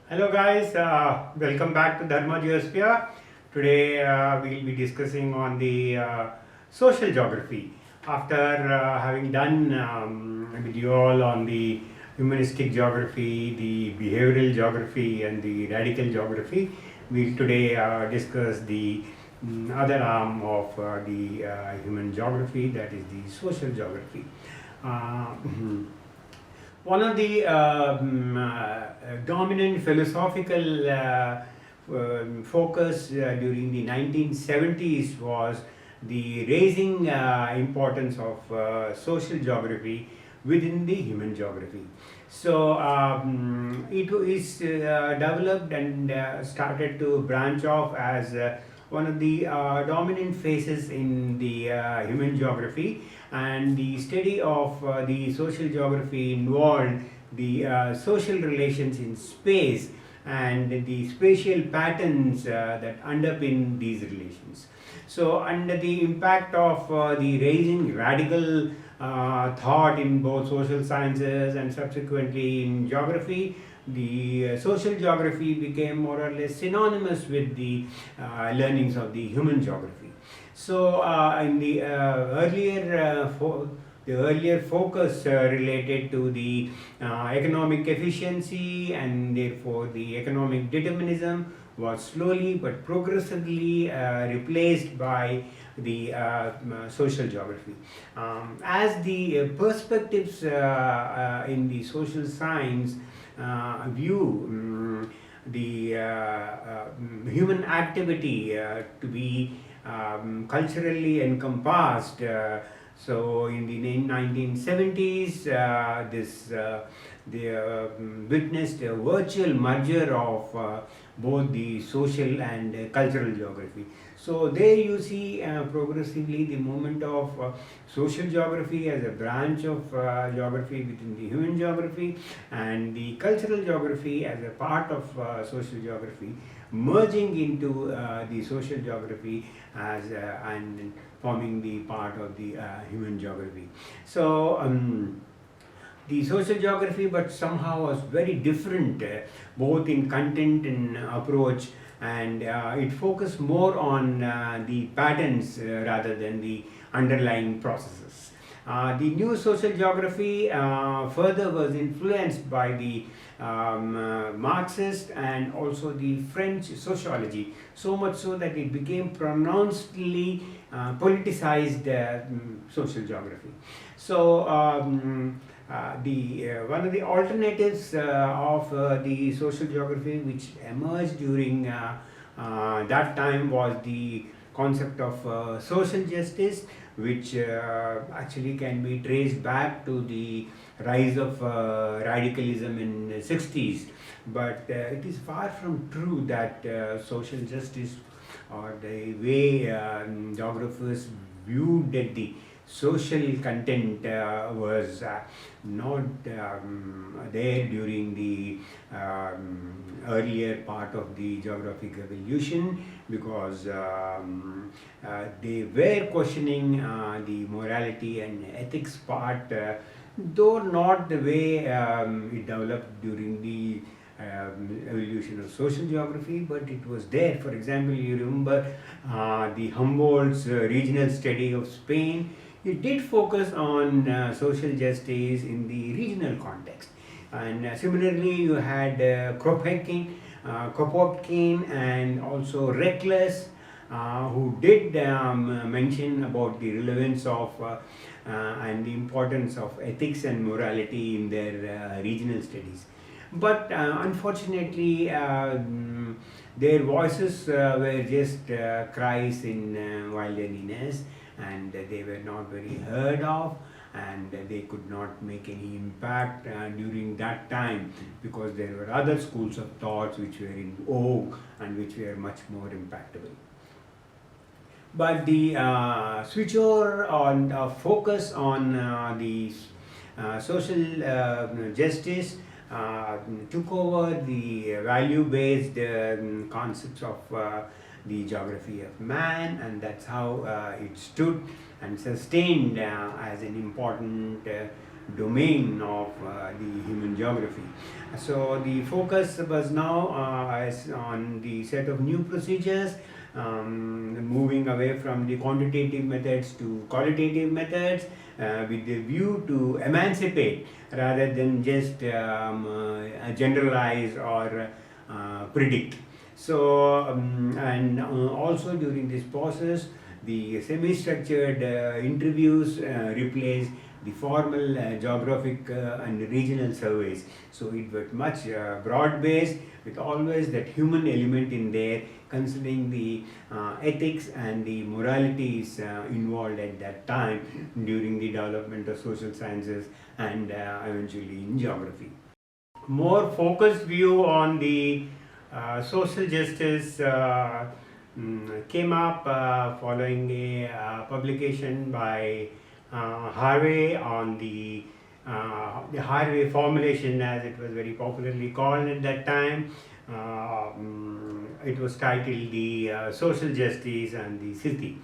Hello guys, welcome back to Dharma Geosphere. Today we'll be discussing on the social geography. After having done with you all on the humanistic geography, the behavioral geography and the radical geography, we'll today discuss the other arm of the human geography, that is the social geography. Uh, One of the dominant philosophical focus during the 1970s was the raising importance of social geography within the human geography. So it is developed and started to branch off as one of the dominant phases in the human geography, and the study of the social geography involved the social relations in space and the spatial patterns that underpin these relations. So, under the impact of the raising radical thought in both social sciences and subsequently in geography, the social geography became more or less synonymous with the learnings of the human geography. So, in the earlier focus related to the economic efficiency and therefore the economic determinism was slowly but progressively replaced by the social geography. As the perspectives in the social science view the human activity to be culturally encompassed. So in the 1970s, they witnessed a virtual merger of both the social and cultural geography. So there you see progressively the movement of social geography as a branch of geography within the human geography, and the cultural geography as a part of social geography, merging into the social geography as and forming the part of the human geography. So the social geography, but somehow was very different, both in content and approach, and it focused more on the patterns rather than the underlying processes. The new social geography further was influenced by the Marxist and also the French sociology, so much so that it became pronouncedly politicized social geography. So the one of the alternatives of the social geography which emerged during that time was the concept of social justice, which actually can be traced back to the rise of radicalism in the 60s. But it is far from true that social justice, or the way geographers viewed that the social content was not there during the earlier part of the geographic evolution, because they were questioning the morality and ethics part, though not the way it developed during the evolution of social geography, but it was there. For example, you remember the Humboldt's regional study of Spain. It did focus on social justice in the regional context. And similarly, you had Kropotkin and also Reckless, who did mention about the relevance of and the importance of ethics and morality in their regional studies. But unfortunately, their voices were just cries in wilderness, and they were not very heard of, and they could not make any impact during that time, because there were other schools of thoughts which were in vogue and which were much more impactable. But the switch over on focus on the social justice took over the value-based concepts of the geography of man, and that's how it stood and sustained as an important domain of the human geography. So the focus was now on the set of new procedures, moving away from the quantitative methods to qualitative methods, with the view to emancipate rather than just generalize or predict. So, and also during this process, the semi-structured interviews replaced the formal geographic and regional surveys. So it was much broad-based, with always that human element in there, considering the ethics and the moralities involved at that time during the development of social sciences and eventually in geography. More focused view on the social justice came up following a publication by Harvey on the Harvey formulation, as it was very popularly called at that time. It was titled the Social Justice and the City.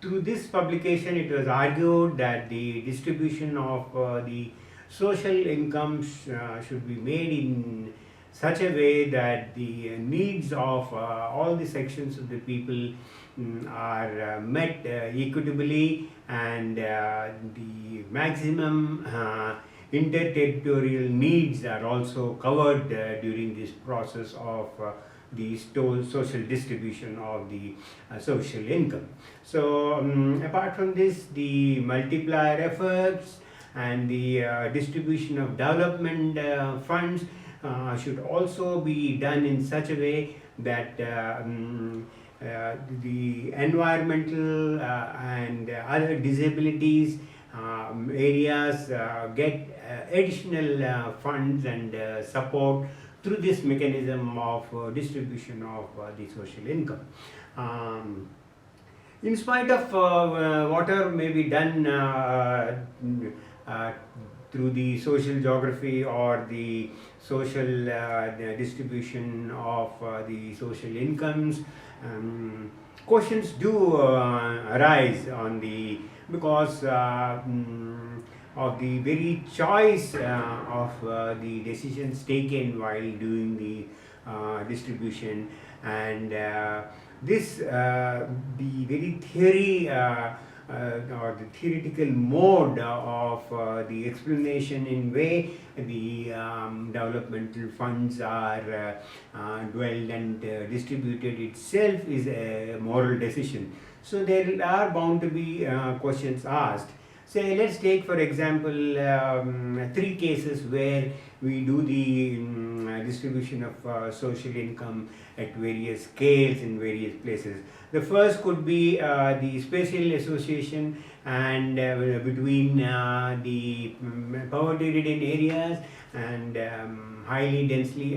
Through this publication, it was argued that the distribution of the social incomes should be made in such a way that the needs of all the sections of the people are met equitably, and the maximum interterritorial needs are also covered during this process of the social distribution of the social income. So apart from this, the multiplier efforts and the distribution of development funds should also be done in such a way that the environmental and other disabilities areas get additional funds and support through this mechanism of distribution of the social income. In spite of whatever may be done through the social geography or the social distribution of the social incomes, questions do arise on the because of the very choice of the decisions taken while doing the distribution, and this the very theory or the theoretical mode of the explanation in way the developmental funds are dwelled and distributed itself is a moral decision. So there are bound to be questions asked. Say, let's take for example 3 cases where we do the distribution of social income at various scales in various places. The first could be the spatial association and between the poverty-ridden areas and highly densely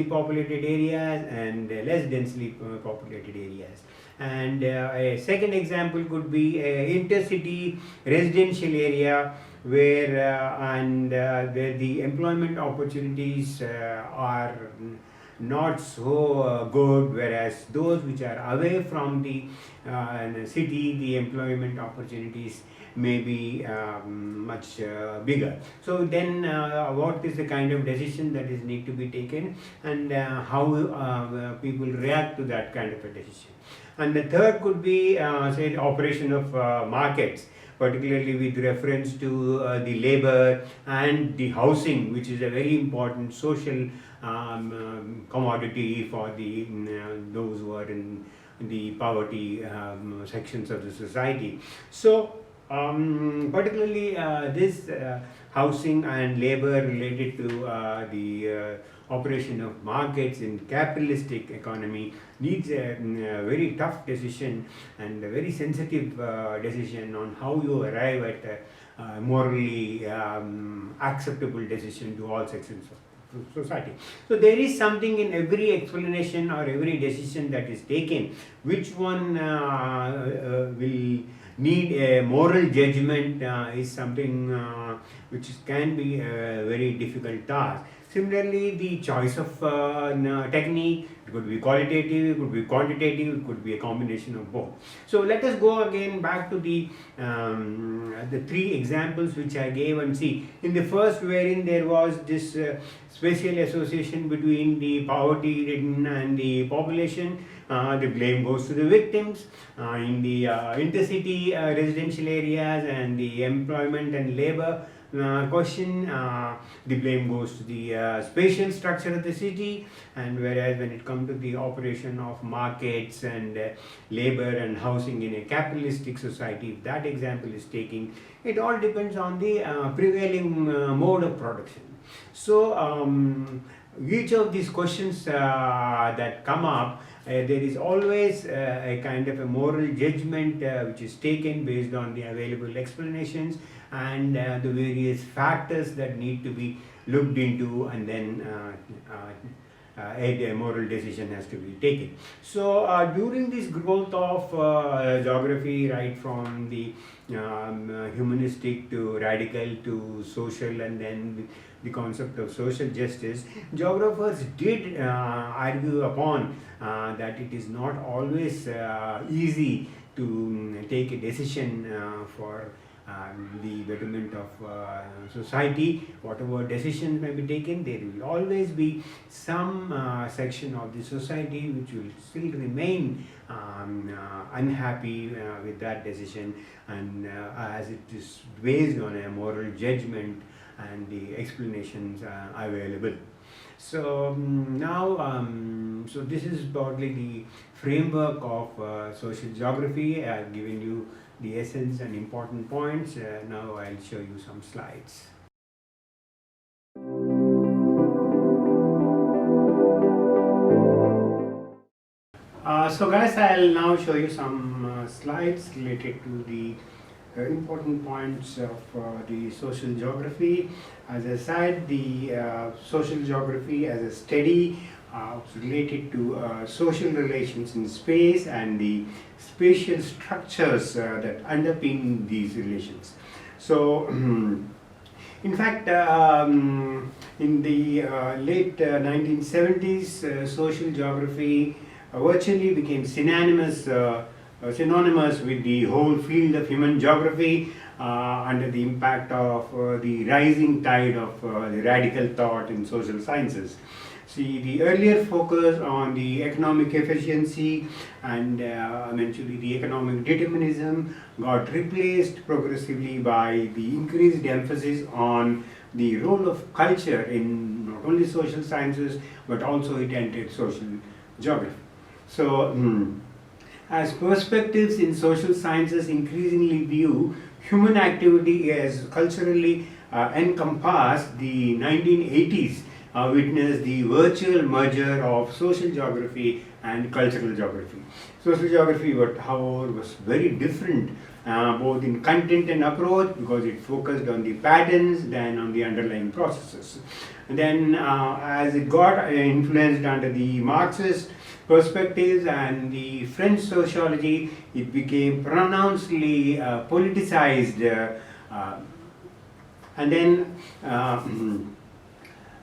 populated areas and less densely populated areas. And a second example could be a intercity residential area where the employment opportunities are not so good, whereas those which are away from the city, the employment opportunities may be much bigger. So then what is the kind of decision that is need to be taken, and how people react to that kind of a decision. And the third could be say the operation of markets, particularly with reference to the labor and the housing, which is a very important social commodity for the those who are in the poverty sections of the society. So particularly this housing and labor related to the operation of markets in capitalistic economy needs a very tough decision and a very sensitive decision on how you arrive at a morally acceptable decision to all sections of society. So there is something in every explanation or every decision that is taken, which one will need a moral judgment is something which can be a very difficult task. Similarly, the choice of technique, it could be qualitative, it could be quantitative, it could be a combination of both. So let us go again back to the three examples which I gave, and see in the first, wherein there was this spatial association between the poverty ridden and the population. The blame goes to the victims. In the intercity residential areas and the employment and labor question, the blame goes to the spatial structure of the city, and whereas when it comes to the operation of markets and labor and housing in a capitalistic society, if that example is taken, it all depends on the prevailing mode of production. So each of these questions that come up, there is always a kind of a moral judgment which is taken based on the available explanations and the various factors that need to be looked into, and then a moral decision has to be taken. So during this growth of geography, right from the humanistic to radical to social, and then the concept of social justice, geographers did argue upon that it is not always easy to take a decision for the betterment of society. Whatever decisions may be taken, there will always be some section of the society which will still remain unhappy with that decision, and as it is based on a moral judgment and the explanations available. So now, so this is broadly the framework of social geography. I have given you the essence and important points. Now I'll show you some slides. So guys, I'll now show you some slides related to the important points of the social geography. As I said, the social geography as a study related to social relations in space and the spatial structures that underpin these relations. So in fact, in the late 1970s, social geography virtually became synonymous with the whole field of human geography under the impact of the rising tide of the radical thought in social sciences. See, the earlier focus on the economic efficiency and eventually the economic determinism got replaced progressively by the increased emphasis on the role of culture in not only social sciences but also it entered social geography. So, as perspectives in social sciences increasingly view human activity as culturally encompassed, the 1980s witnessed the virtual merger of social geography and cultural geography. Social geography, however, was very different both in content and approach, because it focused on the patterns than on the underlying processes. And then as it got influenced under the Marxist perspectives and the French sociology, it became pronouncedly politicized, and then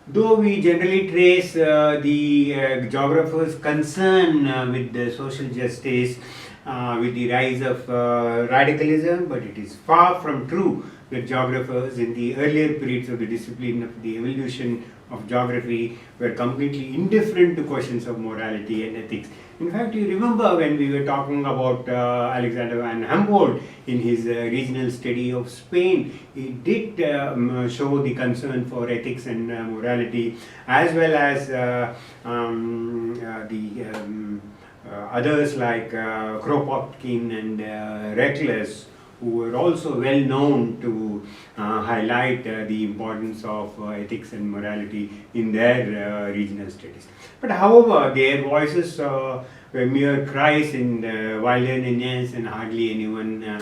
though we generally trace the geographers' concern with the social justice with the rise of radicalism, but it is far from true that geographers in the earlier periods of the discipline of the evolution of geography were completely indifferent to questions of morality and ethics. In fact, you remember when we were talking about Alexander van Humboldt in his regional study of Spain, he did show the concern for ethics and morality, as well as others like Kropotkin and Reckless, who were also well known to highlight the importance of ethics and morality in their regional studies. But however, their voices were mere cries in the violinians, and hardly anyone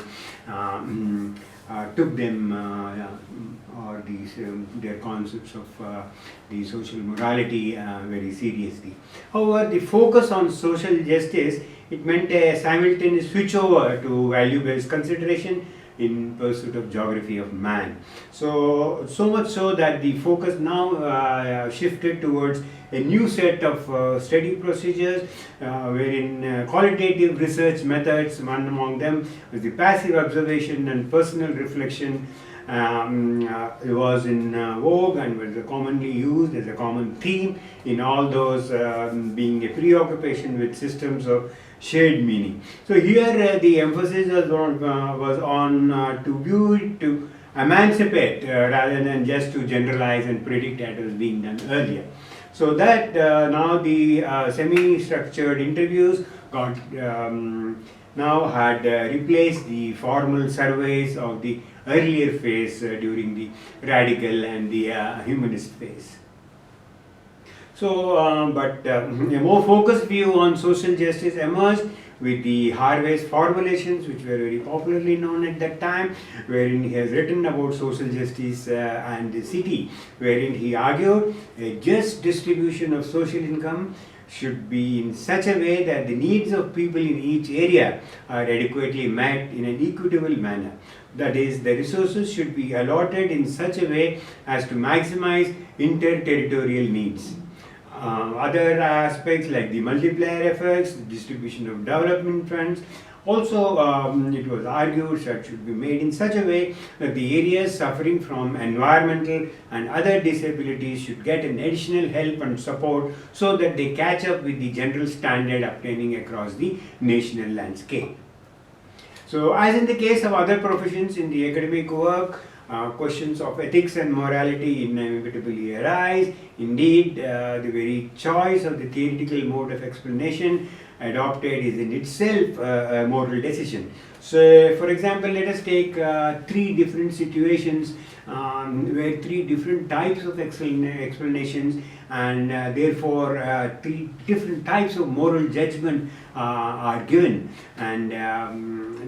took them or these their concepts of the social morality very seriously. However, the focus on social justice, it meant a simultaneous switch over to value-based consideration in pursuit of geography of man. So much so that the focus now shifted towards a new set of study procedures wherein qualitative research methods, one among them was the passive observation and personal reflection, was in vogue and was commonly used as a common theme in all those being a preoccupation with systems of shared meaning. So here the emphasis was on to view it, to emancipate rather than just to generalize and predict as was being done earlier. So that now the semi-structured interviews got now had replaced the formal surveys of the earlier phase during the radical and the humanist phase. So, but a more focused view on social justice emerged with the Harvey's formulations, which were very popularly known at that time, wherein he has written about social justice and the city, wherein he argued a just distribution of social income should be in such a way that the needs of people in each area are adequately met in an equitable manner. That is, the resources should be allotted in such a way as to maximize inter-territorial needs. Other aspects like the multiplier effects, the distribution of development funds, also it was argued that should be made in such a way that the areas suffering from environmental and other disabilities should get an additional help and support so that they catch up with the general standard obtaining across the national landscape. So, as in the case of other professions in the academic work, questions of ethics and morality inevitably arise. Indeed, the very choice of the theoretical mode of explanation adopted is in itself a moral decision. So, for example, let us take three different situations where three different types of explanations and therefore three different types of moral judgment are given, and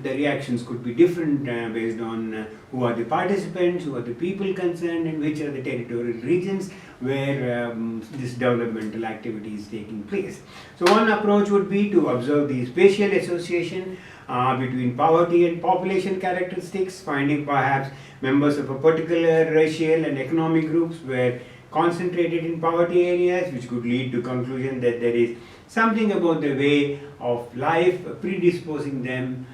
the reactions could be different based on who are the participants, who are the people concerned, and which are the territorial regions where this developmental activity is taking place. So one approach would be to observe the spatial association between poverty and population characteristics, finding perhaps members of a particular racial and economic groups were concentrated in poverty areas, which could lead to conclusion that there is something about the way of life predisposing them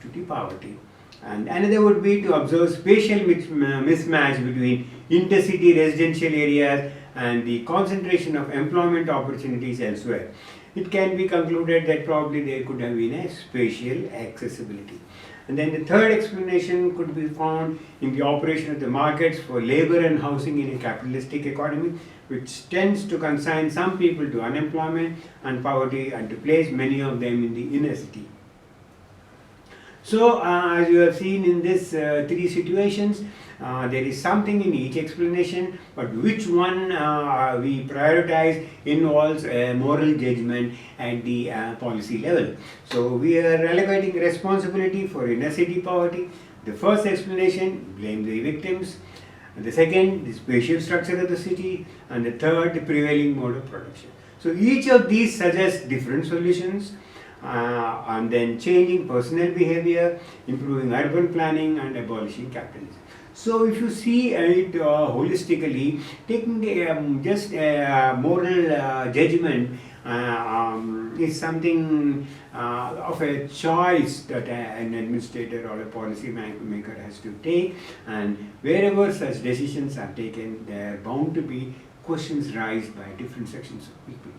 to the poverty. And another would be to observe spatial mismatch between intercity residential areas and the concentration of employment opportunities elsewhere. It can be concluded that probably there could have been a spatial accessibility. And then the third explanation could be found in the operation of the markets for labor and housing in a capitalistic economy, which tends to consign some people to unemployment and poverty and to place many of them in the inner city. So, as you have seen in these three situations, there is something in each explanation, but which one we prioritize involves a moral judgment at the policy level. So, we are relegating responsibility for inner city poverty. The first explanation, blame the victims. The second, the spatial structure of the city. And the third, the prevailing mode of production. So, each of these suggests different solutions. And then changing personal behavior, improving urban planning, and abolishing capitalism. So, if you see it holistically, taking just a moral judgment is something of a choice that an administrator or a policy maker has to take, and wherever such decisions are taken, there are bound to be questions raised by different sections of people.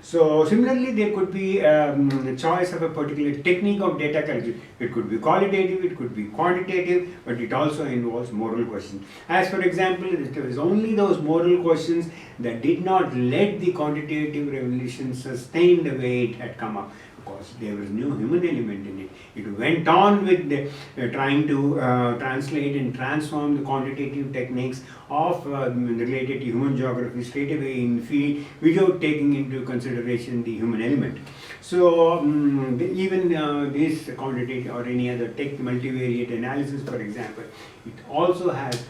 So similarly, there could be the choice of a particular technique of data collection. It could be qualitative, it could be quantitative, but it also involves moral questions. As for example, it was only those moral questions that did not let the quantitative revolution sustain the way it had come up. Of course, there was no human element in it. It went on with trying to translate and transform the quantitative techniques of related to human geography straight away in field without taking into consideration the human element. So even this quantitative or any other multivariate analysis, for example, it also has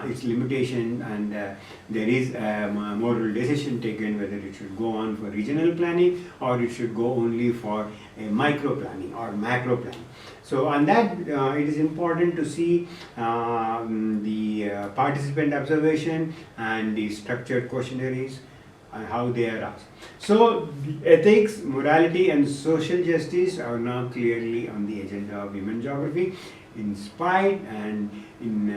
its limitation, and there is a moral decision taken whether it should go on for regional planning or it should go only for a micro planning or macro planning. So on that, it is important to see the participant observation and the structured questionnaires and how they are asked. So ethics, morality and social justice are now clearly on the agenda of human geography, in spite and in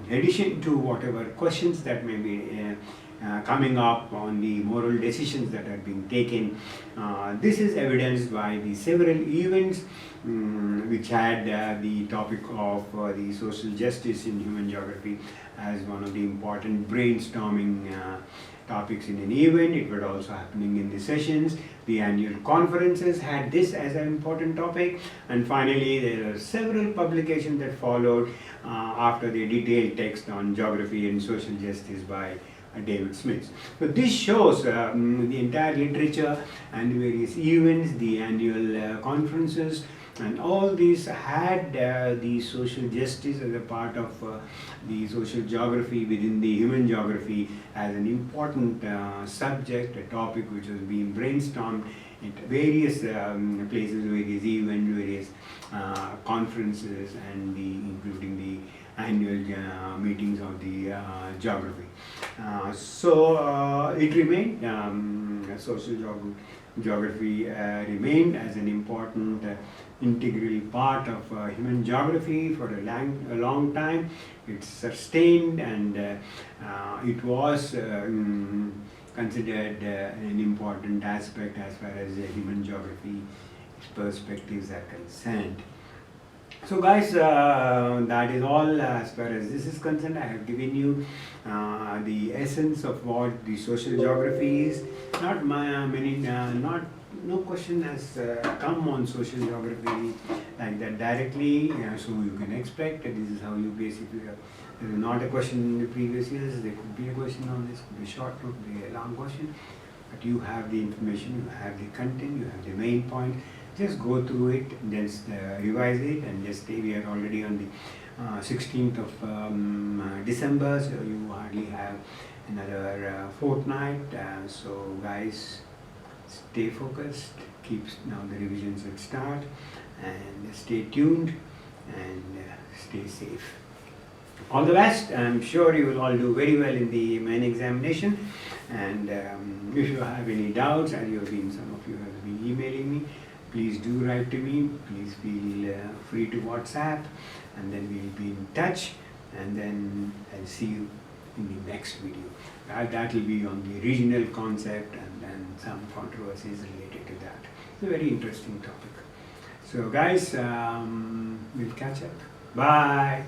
addition to whatever questions that may be coming up on the moral decisions that are being taken. This is evidenced by the several events which had the topic of the social justice in human geography as one of the important brainstorming topics in an event. It was also happening in the sessions. The annual conferences had this as an important topic, and finally there are several publications that followed after the detailed text on geography and social justice by David Smith. So this shows the entire literature and various events, the annual conferences, and all these had the social justice as a part of the social geography within the human geography as an important subject, a topic which was being brainstormed at various places, various events, various conferences, and including the annual meetings of the geography. So it remained, social geography remained as an important integral part of human geography for a long time. It sustained, and it was considered an important aspect as far as human geography perspectives are concerned. So guys, that is all as far as this is concerned. I have given you the essence of what the social geography is. No question has come on social geography like that directly, so you can expect that this is how you basically there is not a question in the previous years. There could be a question on this, could be short, could be a long question, but you have the information, you have the content, you have the main point. Just go through it, just revise it, and just stay. We are already on the 16th of December, so you hardly have another fortnight. So guys, stay focused, keep now the revisions will start, and stay tuned and stay safe. All the best. I'm sure you will all do very well in the main examination, and if you have any doubts, and some of you have been emailing me, please do write to me. Please feel free to WhatsApp, and then we'll be in touch, and then I'll see you in the next video. That will be on the regional concept and then some controversies related to that. It's a very interesting topic. So guys, we'll catch up. Bye.